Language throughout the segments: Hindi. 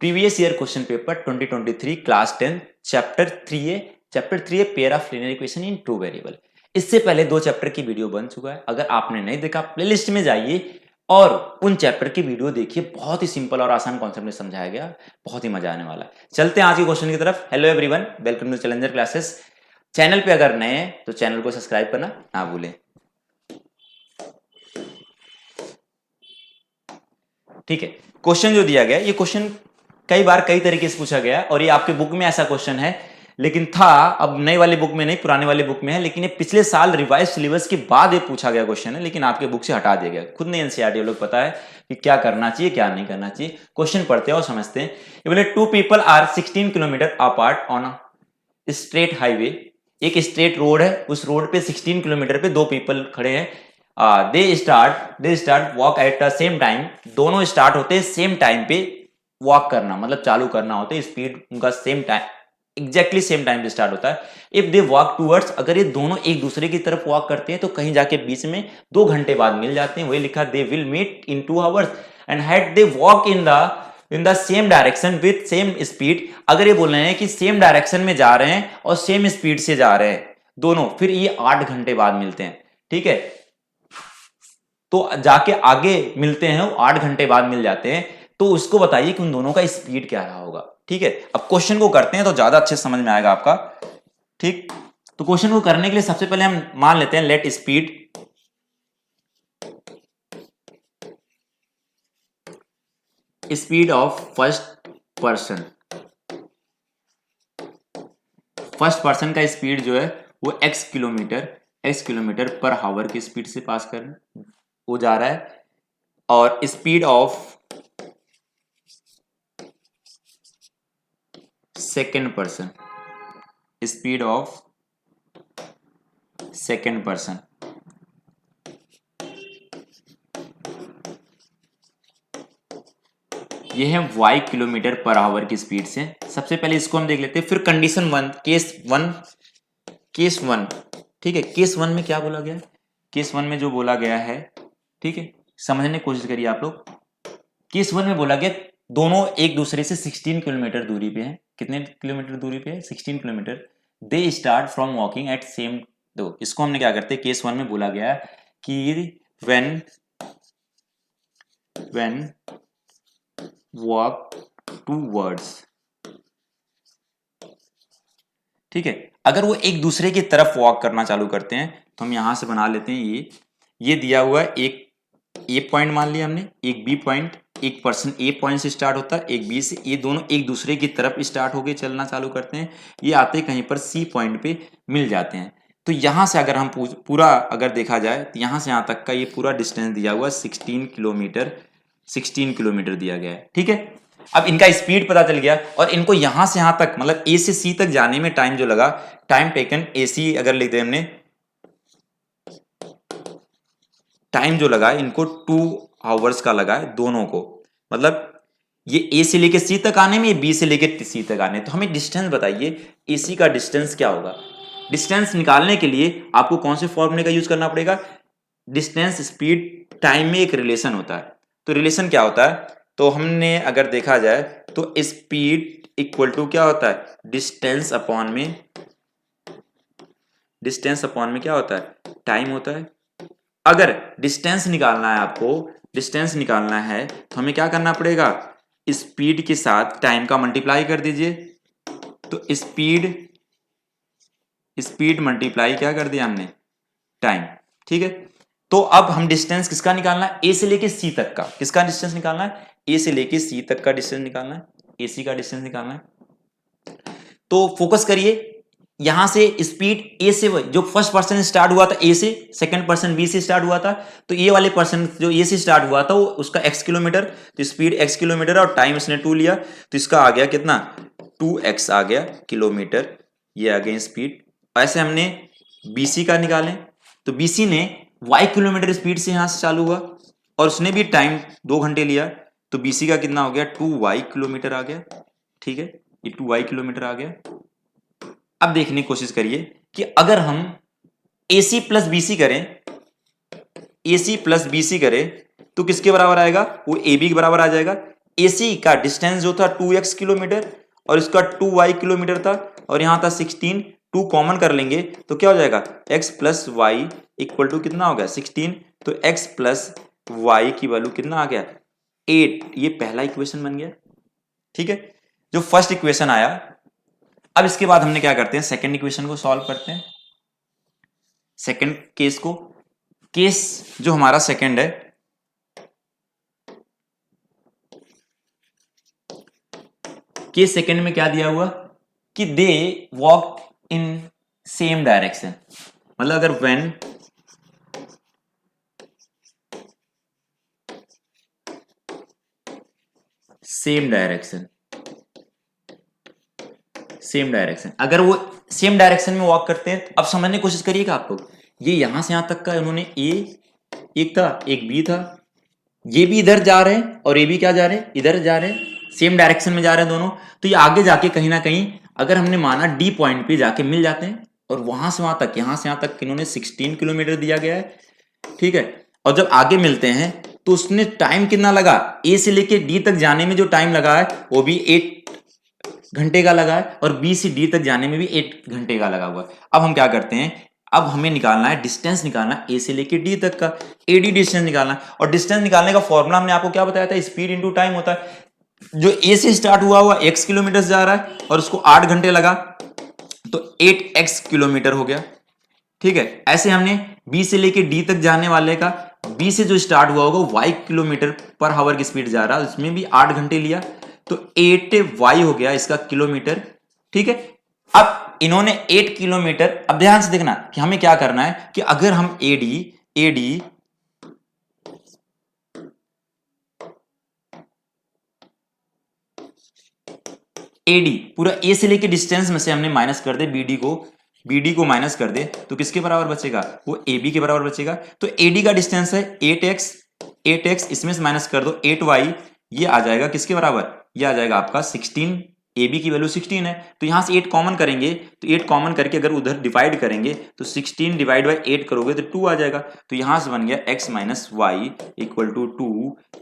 Previous year question paper 2023 class 10 chapter 3 pair of linear equation in two variable. इससे पहले 2 चैप्टर की वीडियो बन चुका है। अगर आपने नहीं देखा, प्लेलिस्ट में जाइए और उन चैप्टर की वीडियो देखिए। बहुत ही सिंपल और आसान कॉन्सेप्ट में समझाया गया, बहुत ही मजा आने वाला है। चलते हैं आज के क्वेश्चन की तरफ। Hello everyone, welcome to challenger classes. Channel पे अगर नए हैं तो चैनल को सब्सक्राइब करना ना भूलें। ठीक है, क्वेश्चन जो दिया गया, ये क्वेश्चन कई बार कई तरीके से पूछा गया और ये आपके बुक में ऐसा क्वेश्चन है, लेकिन था अब नई वाली बुक में नहीं, पुराने वाली बुक में है। लेकिन ये पिछले साल रिवाइज सिलेबस के बाद ये पूछा गया क्वेश्चन है, लेकिन आपके बुक से हटा दिया गया। खुद नहीं एनसीईआरटी लोग पता है कि क्या करना चाहिए क्या नहीं करना चाहिए। क्वेश्चन पढ़ते हैं और समझते हैं। ये बोले 2 people are 16 kilometre apart on a straight highway. एक स्ट्रेट रोड है, उस रोड पे 16 किलोमीटर पे 2 पीपल खड़े हैं। They start walk at the same time. दोनों स्टार्ट होते हैं सेम टाइम पे वॉक करना, मतलब चालू करना होता है। स्पीड उनका same time, exactly same time पे स्टार्ट होता है। इफ दे वॉक टूवर्ड्स, अगर ये दोनों एक दूसरे की तरफ वॉक करते हैं तो कहीं जाके बीच में 2 घंटे बाद मिल जाते हैं। वही लिखा, they will meet in 2 hours and had they walk in the same direction with same speed. अगर ये बोल रहे हैं कि सेम डायरेक्शन में जा रहे हैं और सेम स्पीड से जा रहे हैं दोनों, फिर ये 8 घंटे बाद मिलते हैं। ठीक है, तो जाके आगे मिलते हैं वो 8 घंटे बाद मिल जाते हैं। तो उसको बताइए कि उन दोनों का स्पीड क्या रहा होगा। ठीक है, अब क्वेश्चन को करते हैं तो ज्यादा अच्छे समझ में आएगा आपका। ठीक, तो क्वेश्चन को करने के लिए सबसे पहले हम मान लेते हैं let speed of first person का स्पीड जो है वो x किलोमीटर पर हावर की स्पीड से पास कर वो जा रहा है। और स्पीड ऑफ सेकेंड पर्सन ये है y किलोमीटर पर आवर की स्पीड से। सबसे पहले इसको हम देख लेते हैं, फिर कंडीशन 1, केस वन। ठीक है, केस 1 में क्या बोला गया है? केस 1 में जो बोला गया है, ठीक है, समझने की कोशिश करिए आप लोग। केस 1 में बोला गया दोनों एक दूसरे से 16 किलोमीटर दूरी पे हैं। कितने किलोमीटर दूरी पे है? 16 kilometre. They start from walking at same. दो, इसको हमने क्या करते हैं, केस 1 में बोला गया कि व्हेन वॉक टूवर्ड्स। ठीक है, अगर वो एक दूसरे की तरफ वॉक करना चालू करते हैं तो हम यहां से बना लेते हैं ये दिया हुआ है। एक ए पॉइंट मान लिया हमने, एक बी पॉइंट। एक पर्सन ए पॉइंट से स्टार्ट होता है, एक बी से। ये दोनों एक दूसरे की तरफ स्टार्ट होके चलना चालू करते हैं। ये आते कहीं पर सी पॉइंट पे मिल जाते हैं। तो यहां से अगर हम पूरा अगर देखा जाए तो यहां से यहां तक का ये पूरा डिस्टेंस दिया हुआ 16 किलोमीटर दिया गया है। ठीक है, अब इनका स्पीड पता चल गया और इनको यहां से यहां तक, मतलब ए से सी तक जाने में टाइम जो लगा, टाइम टेकन ए सी अगर लिख दे हमने, टाइम जो लगा इनको 2 आवर्स का लगा है दोनों को। मतलब ये ए से लेके सी तक आने में, ये बी से लेके सी तक आने। तो हमें डिस्टेंस बताइए, ए सी का डिस्टेंस क्या होगा। डिस्टेंस निकालने के लिए आपको कौन से फॉर्मूले का यूज करना पड़ेगा? डिस्टेंस स्पीड टाइम में एक रिलेशन होता है। तो रिलेशन क्या होता है? तो हमने अगर देखा जाए तो स्पीड इक्वल टू क्या होता है? डिस्टेंस अपॉन में क्या होता है? टाइम होता है। अगर डिस्टेंस निकालना है आपको, डिस्टेंस निकालना है तो हमें क्या करना पड़ेगा? स्पीड के साथ टाइम का मल्टीप्लाई कर दीजिए। तो स्पीड मल्टीप्लाई क्या कर दिया हमने? टाइम। ठीक है, तो अब हम डिस्टेंस किसका निकालना है? ए से लेके सी तक का। किसका डिस्टेंस निकालना है? ए से लेके सी तक का डिस्टेंस निकालना है, एसी का डिस्टेंस निकालना है। तो फोकस करिए, यहां से स्पीड ए से, जो फर्स्ट पर्सन स्टार्ट हुआ था ए से, सेकंड पर्सन बी से स्टार्ट हुआ था, तो ये वाले पर्सन जो ए से स्टार्ट हुआ था वो उसका x किलोमीटर, तो स्पीड x किलोमीटर और टाइम इसने 2 लिया, तो इसका आ गया कितना? 2x आ गया किलोमीटर। ये आ गई स्पीड। ऐसे हमने BC का निकालें तो BC ने y किलोमीटर स्पीड से यहां से चालू हुआ और उसने भी टाइम 2 घंटे लिया, तो BC का कितना हो गया? 2y किलोमीटर आ गया। ठीक है, ये 2y किलोमीटर आ गया। अब देखने की कोशिश करिए कि अगर हम AC प्लस BC करें तो किसके बराबर आएगा? वो AB के बराबर आ जाएगा। AC का डिस्टेंस जो था 2x किलोमीटर और इसका 2y किलोमीटर था और यहां था 16, 2 कॉमन कर लेंगे तो क्या हो जाएगा x plus y equal to कितना हो गया 16, तो x प्लस वाई की वैल्यू कितना आ गया 8। ये पहला इक्वेशन बन गया। ठीक है, जो फर्स्ट इक्वेशन आया। अब इसके बाद हमने क्या करते हैं, सेकंड इक्वेशन को सॉल्व करते हैं। सेकंड केस को, केस जो हमारा सेकंड है, केस सेकंड में क्या दिया हुआ कि दे वॉक इन सेम डायरेक्शन, मतलब अगर when same direction, same direction, अगर वो सेम डायरेक्शन में वॉक करते हैं, अब समझने की कोशिश करिएगा आप लोग। ये यहां से यहां तक का उन्होंने ए एक था, एक बी था, ये भी इधर जा रहे हैं और ये भी क्या जा रहे हैं, इधर जा रहे हैं, सेम डायरेक्शन में जा रहे हैं दोनों। तो ये आगे जाके कहीं ना कहीं अगर हमने माना डी पॉइंट पे जाके मिल जाते हैं, और वहां से वहां तक, यहां से यहां तक इन्होंने 16 किलोमीटर दिया गया है। ठीक है, और जब आगे मिलते हैं तो उसने टाइम कितना लगा, ए से लेके डी तक जाने में जो टाइम लगा है वो भी 8 घंटे का लगा है, और बी से डी तक जाने में भी 8 घंटे का लगा हुआ है। अब हम क्या करते हैं, अब हमें निकालना है डिस्टेंस, निकालना है ए से लेके डी तक का, एडी डिस्टेंस निकालना है। और डिस्टेंस निकालने का फॉर्मूला हमने आपको क्या बताया था, स्पीड इंटू टाइम होता है। जो ए से स्टार्ट हुआ x किलोमीटर जा रहा है और उसको 8 घंटे लगा, तो 8x किलोमीटर हो गया। ठीक है, ऐसे हमने बी से लेके डी तक जाने वाले का, बी से जो स्टार्ट हुआ होगा y किलोमीटर पर हावर की स्पीड जा रहा है, उसमें भी 8 घंटे लिया, तो 8y हो गया इसका किलोमीटर। ठीक है, अब इन्होंने 8 किलोमीटर, अब ध्यान से देखना कि हमें क्या करना है कि अगर हम एडी पूरा ए से लेके डिस्टेंस में से हमने माइनस कर दे, बीडी को माइनस कर दे, तो किसके बराबर बचेगा, वो ए बी के बराबर बचेगा। तो एडी का डिस्टेंस है 8x, इसमें से माइनस कर दो 8y, ये आ जाएगा किसके बराबर, ये आ जाएगा आपका 16, ए बी की वैल्यू 16 है, तो यहां से 8 कॉमन करेंगे, तो 8 कॉमन करके अगर उधर डिवाइड करेंगे तो 16 डिवाइड बाई 8 करोगे तो 2 आ जाएगा। तो यहां से बन गया x minus y equal to 2,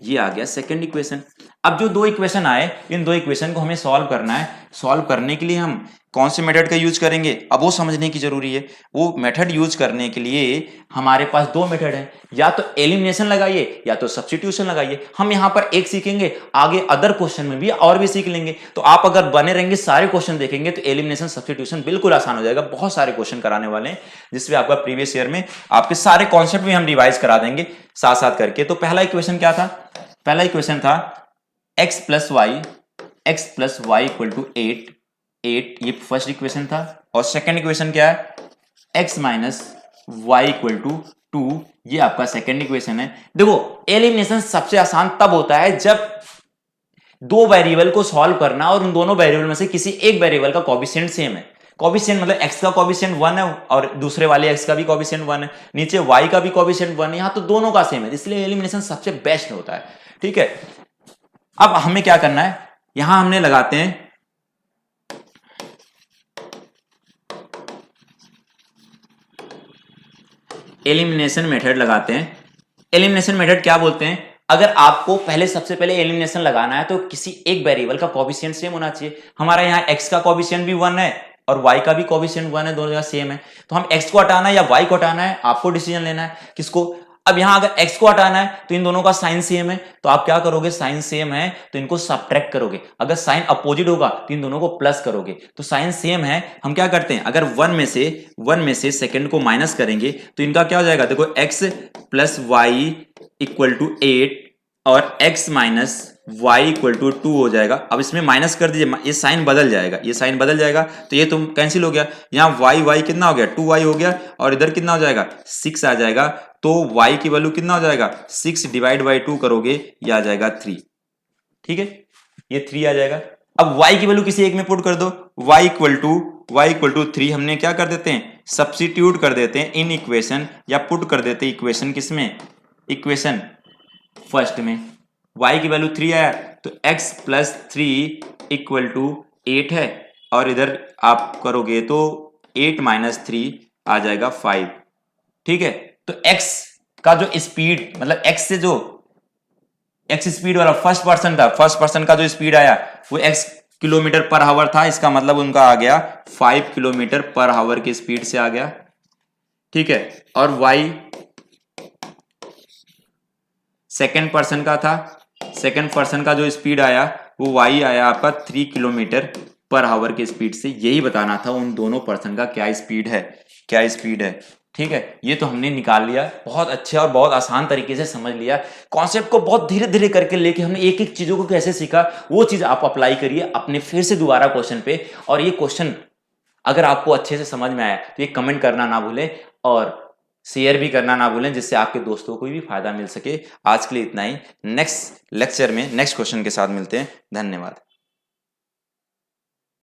ये आ गया सेकंड इक्वेशन। अब जो दो इक्वेशन आए, इन दो इक्वेशन को हमें सॉल्व करना है। सॉल्व करने के लिए हम कौन से मेथड का यूज करेंगे, अब वो समझने की जरूरी है। वो मेथड यूज करने के लिए हमारे पास दो मेथड है, या तो एलिमिनेशन लगाइए या तो सब्स्टिट्यूशन लगाइए। हम यहां पर एक सीखेंगे, आगे अदर क्वेश्चन में भी और भी सीख लेंगे। तो आप अगर बने रहेंगे, सारे क्वेश्चन देखेंगे, तो एलिमिनेशन सब्स्टिट्यूशन बिल्कुल आसान हो जाएगा। बहुत सारे क्वेश्चन कराने वाले हैं, जिसमें आपका प्रीवियस ईयर में आपके सारे कॉन्सेप्ट भी हम रिवाइज करा देंगे साथ साथ करके। तो पहला इक्वेशन क्या था, पहला इक्वेशन था x plus y equal to 8, ये फर्स्ट इक्वेशन था। और सेकंड इक्वेशन क्या है, x minus y equal to 2, ये आपका सेकंड इक्वेशन है। देखो, एलिमिनेशन सबसे आसान तब होता है जब दो वेरिएबल को सॉल्व करना और उन दोनों वेरिएबल में से किसी एक वेरिएबल का कोएफिशिएंट सेम है। कोएफिशिएंट मतलब x का कोएफिशिएंट 1 है और दूसरे वाले x का भी कोएफिशिएंट 1 है, नीचे y का भी कोएफिशिएंट 1 है, यहां तो दोनों का सेम है, इसलिए एलिमिनेशन सबसे बेस्ट होता है। ठीक है, अब हमें क्या करना है, यहां हमने लगाते हैं एलिमिनेशन मेथड लगाते हैं। एलिमिनेशन मेथड क्या बोलते हैं, अगर आपको पहले सबसे पहले एलिमिनेशन लगाना है तो किसी एक वेरिएबल का कोएफिशिएंट सेम होना चाहिए। हमारा यहाँ x का कोएफिशिएंट भी 1 है और y का भी कोएफिशिएंट 1 है, दोनों जगह सेम है। तो हम x को हटाना है या y को हटाना है, आपको डिसीजन लेना है किसको। अब यहां अगर x को हटाना है तो इन दोनों का साइन सेम है, तो आप क्या करोगे, साइन सेम है तो इनको सब्ट्रैक्ट करोगे। अगर साइन अपोजिट होगा तो इन दोनों को प्लस करोगे। तो साइन सेम है, हम क्या करते हैं, अगर 1 में से सेकंड को माइनस करेंगे तो इनका क्या हो जाएगा, देखो x plus y equal to 8 और x minus y equal to 2 हो जाएगा। अब इसमें माइनस कर दीजिए, ये साइन बदल जाएगा, ये साइन बदल जाएगा, तो ये तुम कैंसिल हो गया। यहाँ y कितना हो गया, 2y हो गया, और इधर कितना हो जाएगा, 6 आ जाएगा। तो y की वैल्यू कितना हो जाएगा, 6 डिवाइड बाई 2 करोगे, ये आ जाएगा 3। ठीक है, ये 3 आ जाएगा। अब y की वैल्यू किसी एक में पुट कर दो, y इक्वल टू 3 हमने क्या कर देते हैं, सब्स्टिट्यूट कर देते हैं इन इक्वेशन, या पुट कर देते हैं इक्वेशन किसमें, इक्वेशन फर्स्ट में। y की वैल्यू 3 आया, तो x प्लस 3 इक्वल टू 8 है, और इधर आप करोगे तो 8 माइनस 3 आ जाएगा 5। ठीक है, तो x का जो स्पीड, मतलब x से जो एक्स स्पीड वाला फर्स्ट पर्सन था, फर्स्ट पर्सन का जो स्पीड आया वो एक्स किलोमीटर पर आवर था, इसका मतलब उनका आ गया 5 किलोमीटर पर आवर की स्पीड से आ गया, ठीक है। और वाई सेकेंड पर्सन का था, सेकेंड पर्सन का जो स्पीड आया वो वाई आया आपका 3 किलोमीटर पर आवर की स्पीड से। यही बताना था उन दोनों पर्सन का क्या स्पीड है, क्या स्पीड है, ठीक है। ये तो हमने निकाल लिया, बहुत अच्छे और बहुत आसान तरीके से समझ लिया। कॉन्सेप्ट को बहुत धीरे धीरे करके लेके हमने एक एक चीजों को कैसे सीखा, वो चीज आप अप्लाई करिए अपने फिर से दोबारा क्वेश्चन पे। और ये क्वेश्चन अगर आपको अच्छे से समझ में आया तो ये कमेंट करना ना भूलें और शेयर भी करना ना भूलें, जिससे आपके दोस्तों को भी फायदा मिल सके। आज के लिए इतना ही, नेक्स्ट लेक्चर में नेक्स्ट क्वेश्चन के साथ मिलते हैं। धन्यवाद।